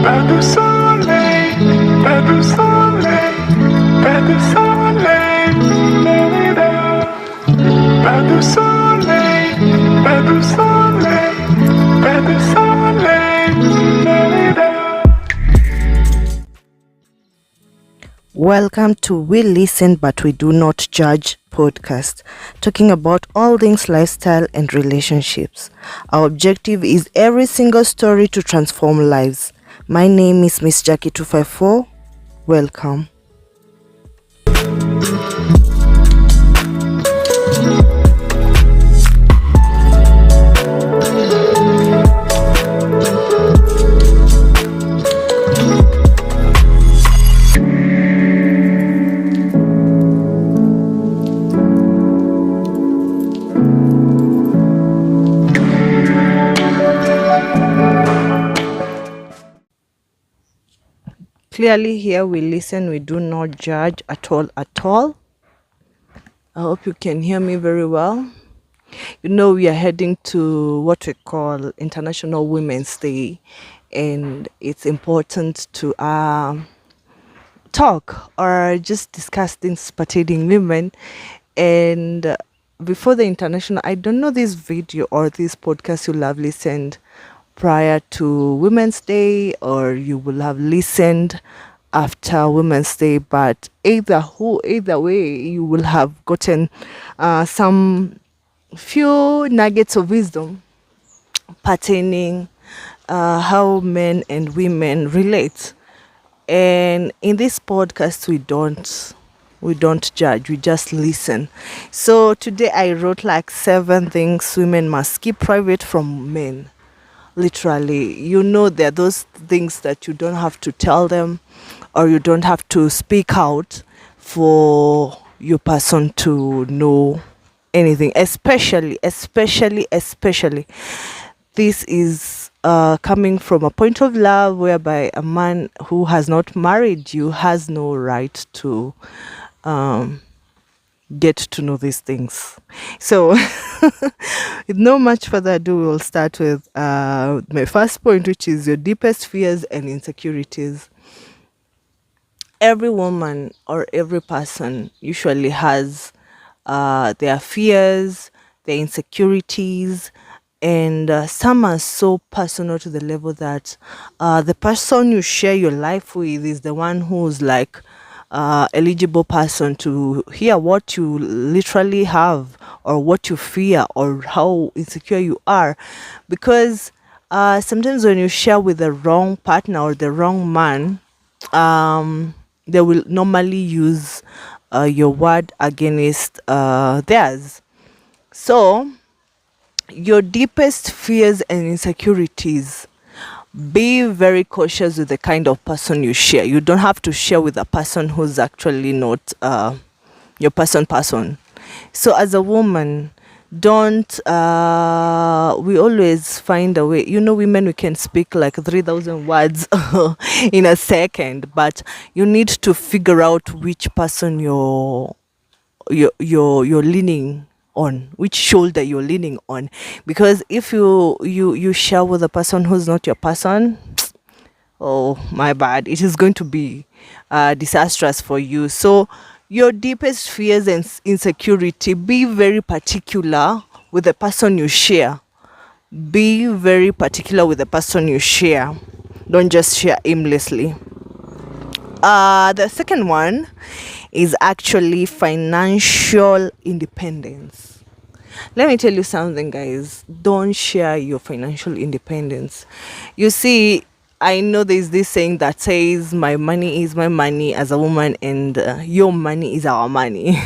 Pas de soleil, pas de soleil, pas de soleil, Florida. Pas de soleil, pas de soleil, pas de soleil, Florida. Welcome to We Listen But We Do Not Judge podcast, talking about all things lifestyle and relationships. Our objective is every single story to transform lives. My name is Miss Jackie 254. Welcome. Clearly here we listen, we do not judge at all. I hope you can hear me very well. You know, we are heading to what we call International Women's Day, and it's important to talk or just discuss things pertaining women. And before the international, I don't know this video or this podcast you'll have listened prior to Women's Day, or you will have listened after Women's Day, but either way, you will have gotten some few nuggets of wisdom pertaining how men and women relate. And in this podcast, we don't judge, we just listen. So today I wrote like 7 things women must keep private from men. Literally, you know, there are those things that you don't have to tell them, or you don't have to speak out for your person to know anything. Especially, this is coming from a point of love whereby a man who has not married you has no right to get to know these things. So with no much further ado, we'll start with my first point, which is your deepest fears and insecurities. Every woman or every person usually has their fears, their insecurities, and some are so personal to the level that the person you share your life with is the one who's like eligible person to hear what you literally have, or what you fear, or how insecure you are. Because sometimes when you share with the wrong partner or the wrong man, they will normally use your word against theirs. So your deepest fears and insecurities, be very cautious with the kind of person you share. You don't have to share with a person who's actually not your person. So as a woman, don't we always find a way. You know, women, we can speak like 3,000 words in a second, but you need to figure out which person you're leaning on, which shoulder you're leaning on. Because if you share with a person who's not your person, oh my bad, it is going to be disastrous for you. So your deepest fears and insecurity, be very particular with the person you share. Be very particular with the person you share. Don't just share aimlessly. The second one is actually financial independence. Let me tell you something, guys. Don't share your financial independence. You see, I know there's this saying that says, my money is my money as a woman, and your money is our money.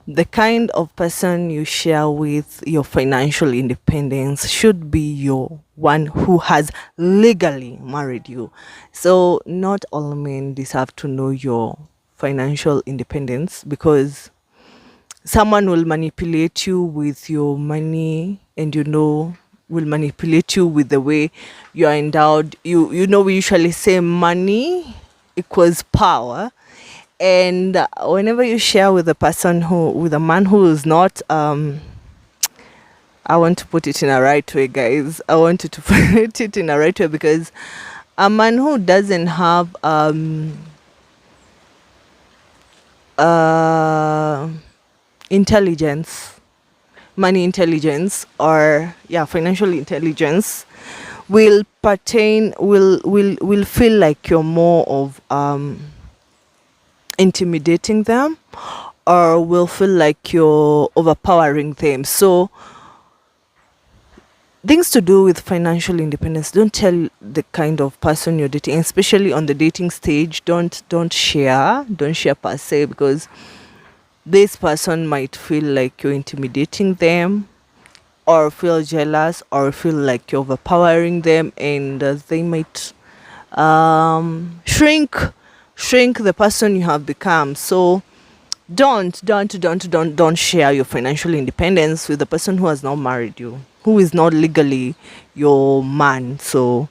The kind of person you share with your financial independence should be your one who has legally married you. So not all men deserve to know your financial independence, because someone will manipulate you with your money, and will manipulate you with the way you are endowed. You know, we usually say money equals power. And whenever you share with a man who is not I want to put it in a right way, guys. I want you to put it in a right way, because A man who doesn't have uh intelligence, money intelligence, or yeah, financial intelligence, will feel like you're more of intimidating them, or will feel like you're overpowering them. So things to do with financial independence, don't tell the kind of person you're dating, especially on the dating stage. Don't share per se, because this person might feel like you're intimidating them, or feel jealous, or feel like you're overpowering them, and they might shrink the person you have become. So don't share your financial independence with the person who has not married you, who is not legally your man. So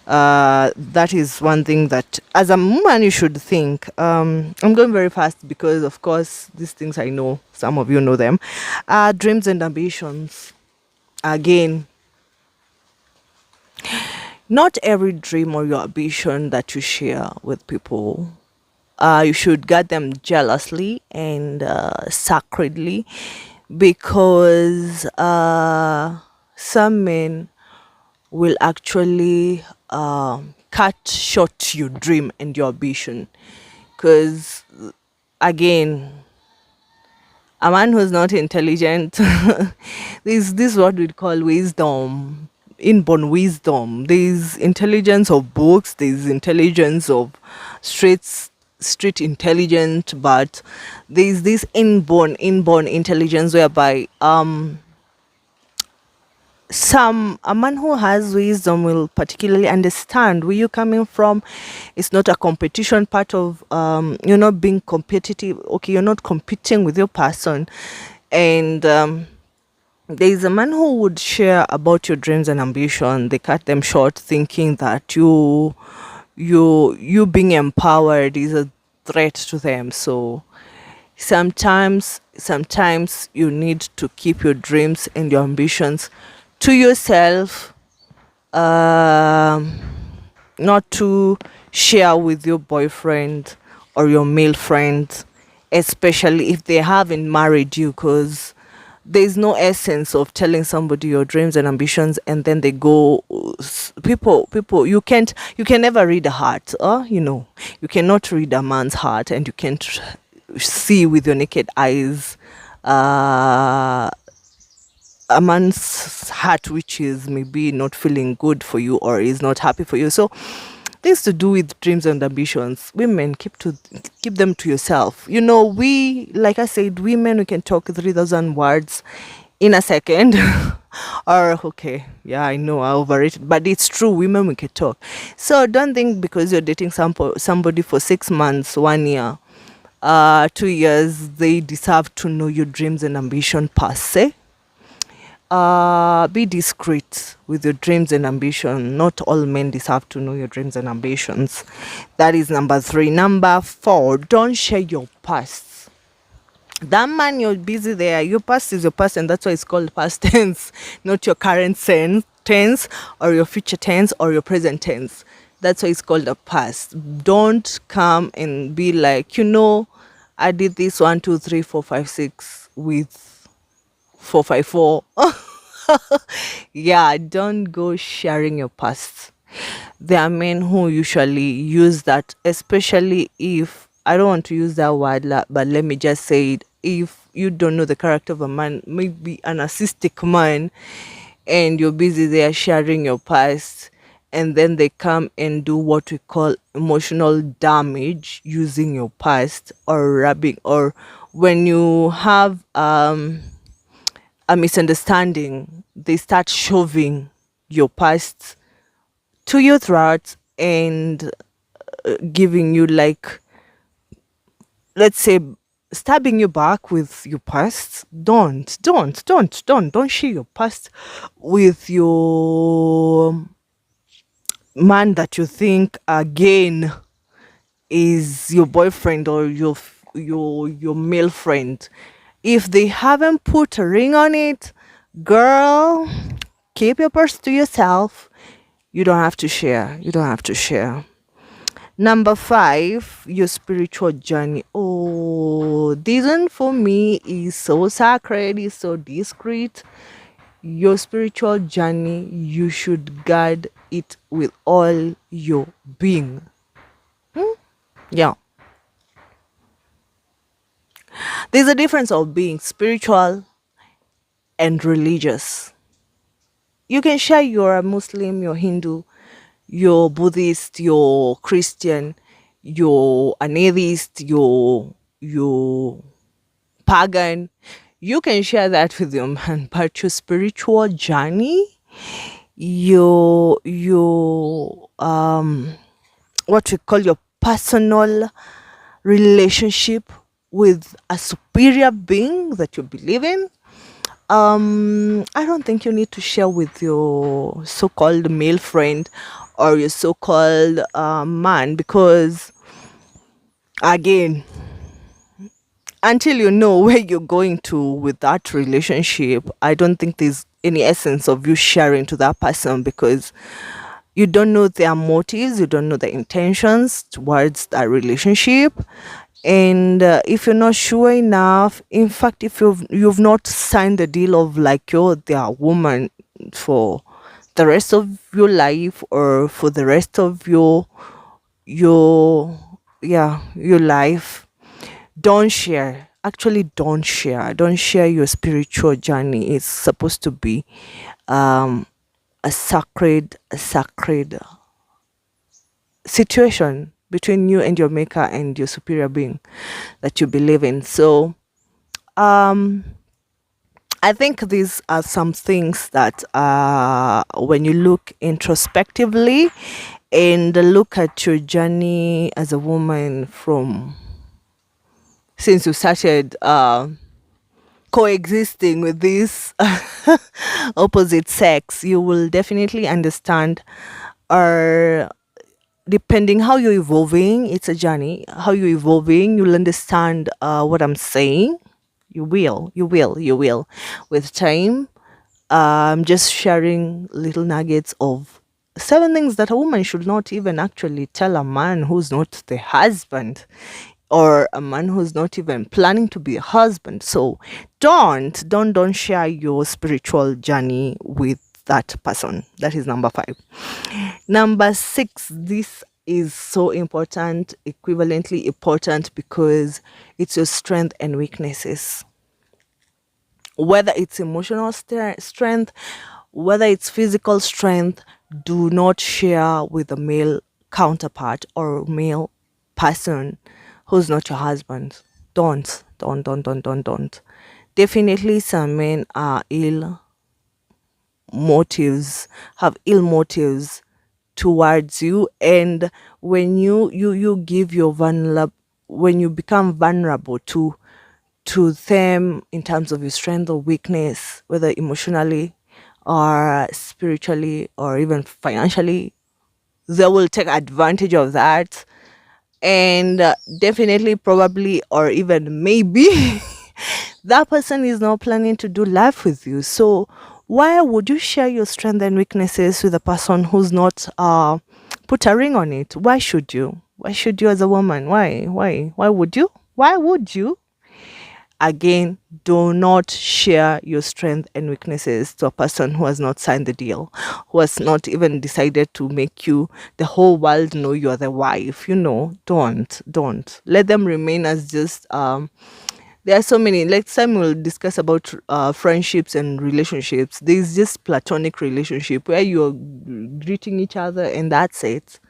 that is one thing that as a woman you should think. I'm going very fast because of course these things I know some of you know them. Dreams and ambitions. Again, not every dream or your ambition that you share with people, you should guard them jealously and sacredly, because some men will actually cut short your dream and your ambition. Because again, a man who's not intelligent, this is what we'd call wisdom, inborn wisdom. There's intelligence of books, there's intelligence of street intelligence, but there's this inborn intelligence whereby a man who has wisdom will particularly understand where you're coming from. It's not a competition part of you're not being competitive. Okay, you're not competing with your person. And there's a man who would share about your dreams and ambition. They cut them short, thinking that you being empowered is a threat to them. So sometimes you need to keep your dreams and your ambitions to yourself, not to share with your boyfriend or your male friend, especially if they haven't married you, because there's no essence of telling somebody your dreams and ambitions and then they go people you can never read a heart. You cannot read a man's heart, and you can't see with your naked eyes a man's heart which is maybe not feeling good for you or is not happy for you. So things to do with dreams and ambitions, women, keep them to yourself. We, like I said, women, we can talk 3,000 words in a second. Or okay, yeah, I know I overrated, but it's true, women, we can talk. So don't think because you're dating somebody for 6 months, 1 year, 2 years, they deserve to know your dreams and ambition per se. Be discreet with your dreams and ambition. Not all men deserve to know your dreams and ambitions. That is number 3. Number 4, don't share your past. That man you're busy there, your past is your past, and that's why it's called past tense, not your current tense or your future tense or your present tense. That's why it's called a past. Don't come and be like, I did this 1 2 3 4 5 6 with 454. Yeah, don't go sharing your past. There are men who usually use that, especially if, I don't want to use that word, but let me just say it. If you don't know the character of a man, maybe a narcissistic man, and you're busy there sharing your past, and then they come and do what we call emotional damage using your past, or rubbing, or when you have a misunderstanding, they start shoving your past to your throat and giving you, like, let's say, stabbing you back with your past. Don't share your past with your man that you think again is your boyfriend or your male friend. If they haven't put a ring on it, girl, keep your purse to yourself. You don't have to share. You don't have to share. Number 5, your spiritual journey. Oh, this one for me is so sacred, is so discreet. Your spiritual journey, you should guard it with all your being. Yeah. There's a difference of being spiritual and religious. You can share you're a Muslim, you're Hindu, you're Buddhist, you're Christian, you're an atheist, you're pagan. You can share that with your man, but your spiritual journey, your what we call your personal relationship with a superior being that you believe in, I don't think you need to share with your so-called male friend or your so-called man, because again, until you know where you're going to with that relationship, I don't think there's any essence of you sharing to that person, because you don't know their motives, you don't know their intentions towards that relationship. And if you're not sure enough, in fact, if you've not signed the deal of like you're their woman for the rest of your life, or for the rest of your your life, don't share. Actually, don't share your spiritual journey. It's supposed to be a sacred situation between you and your maker and your superior being that you believe in. So I think these are some things that when you look introspectively and look at your journey as a woman from since you started coexisting with this opposite sex, you will definitely understand, or depending how you're evolving, it's a journey. How you're evolving, you'll understand what I'm saying. You will with time. I'm just sharing little nuggets of 7 things that a woman should not even actually tell a man who's not the husband, or a man who's not even planning to be a husband. So don't share your spiritual journey with that person. That is number 5. Number 6, this is so important, equivalently important, because it's your strength and weaknesses. Whether it's emotional strength, whether it's physical strength, do not share with a male counterpart or male person who's not your husband. Don't. Definitely some men are have ill motives towards you, and when you give your when you become vulnerable to them in terms of your strength or weakness, whether emotionally or spiritually or even financially, they will take advantage of that. And definitely, probably, or even maybe that person is not planning to do life with you. So why would you share your strength and weaknesses with a person who's not put a ring on it? Why should you as a woman? Why would you? Again, do not share your strength and weaknesses to a person who has not signed the deal, who has not even decided to make you the whole world know you are the wife. Don't let them remain as just there are so many. Next time we'll discuss about friendships and relationships. There's just platonic relationship where you're greeting each other and that's it.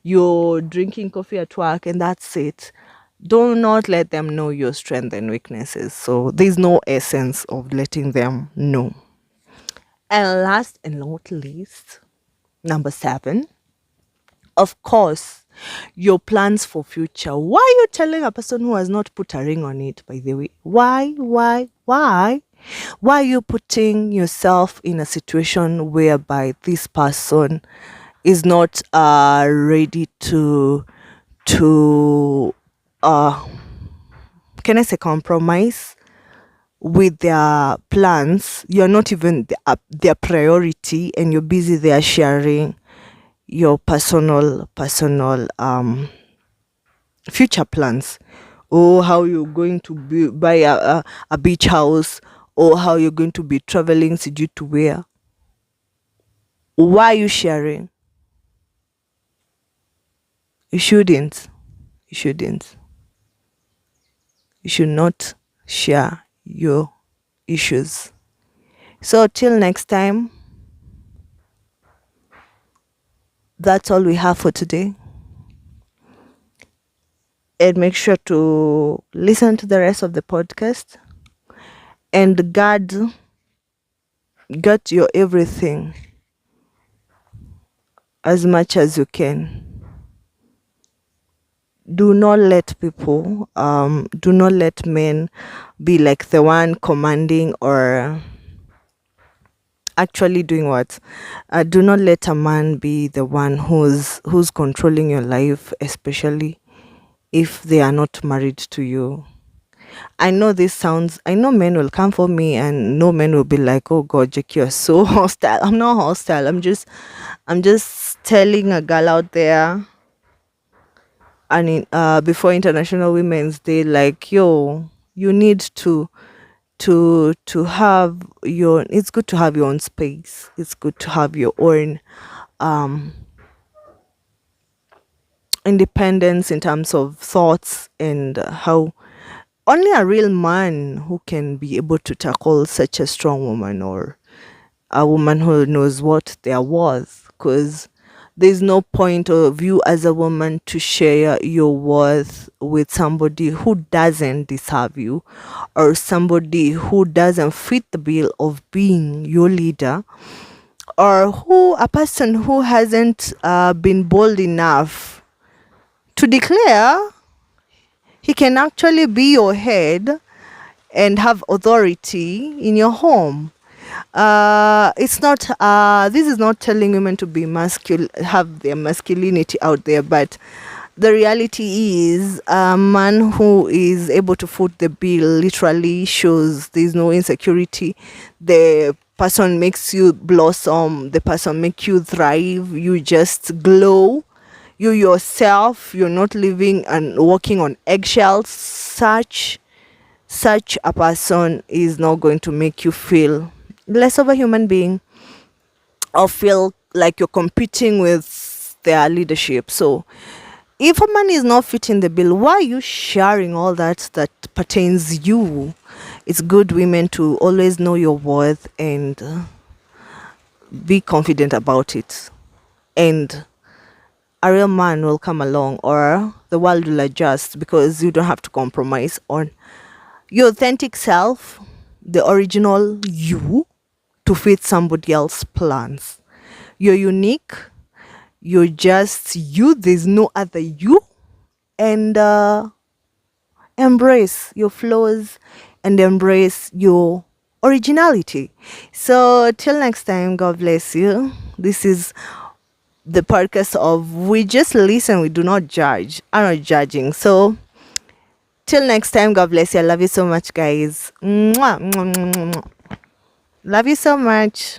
You're drinking coffee at work and that's it. Do not let them know your strengths and weaknesses. So there's no essence of letting them know. And last and not least, number 7, of course, your plans for future. Why are you telling a person who has not put a ring on it, by the way? Why are you putting yourself in a situation whereby this person is not ready to can I say compromise with their plans? You're not even their priority, and you're busy there sharing your personal future plans, or how you're going to buy a beach house, or how you're going to be traveling sijui to where. Why are you sharing? You shouldn't. You shouldn't. You should not share your issues. So till next time, that's all we have for today. And make sure to listen to the rest of the podcast. And God got your everything as much as you can. Do not let people, do not let men be like the one commanding or actually doing what. Do not let a man be the one who's controlling your life, especially if they are not married to you. I know men will come for me, and no men will be like, oh God, Jake, you're so hostile. I'm not hostile. I'm just telling a girl out there, and before International Women's Day, like, yo, you need to have your, it's good to have your own space. It's good to have your own independence in terms of thoughts, and how only a real man who can be able to tackle such a strong woman, or a woman who knows what they're worth, because there's no point of you as a woman to share your worth with somebody who doesn't deserve you, or somebody who doesn't fit the bill of being your leader, or a person who hasn't been bold enough to declare he can actually be your head and have authority in your home. It's not this is not telling women to be have their masculinity out there, but the reality is a man who is able to foot the bill literally shows there's no insecurity. The person makes you blossom, the person makes you thrive, you just glow, you yourself, you're not living and walking on eggshells. Such a person is not going to make you feel less of a human being, or feel like you're competing with their leadership. So if a man is not fitting the bill, why are you sharing all that pertains you? It's good, women, to always know your worth and be confident about it, and a real man will come along, or the world will adjust, because you don't have to compromise on your authentic self, the original you, to fit somebody else's plans. You're unique. You're just you. There's no other you. And embrace your flaws and embrace your originality. So till next time, God bless you. This is the podcast of we just listen, we do not judge. I'm not judging. So till next time, God bless you. I love you so much, guys. Mwah, mwah, mwah, mwah. Love you so much.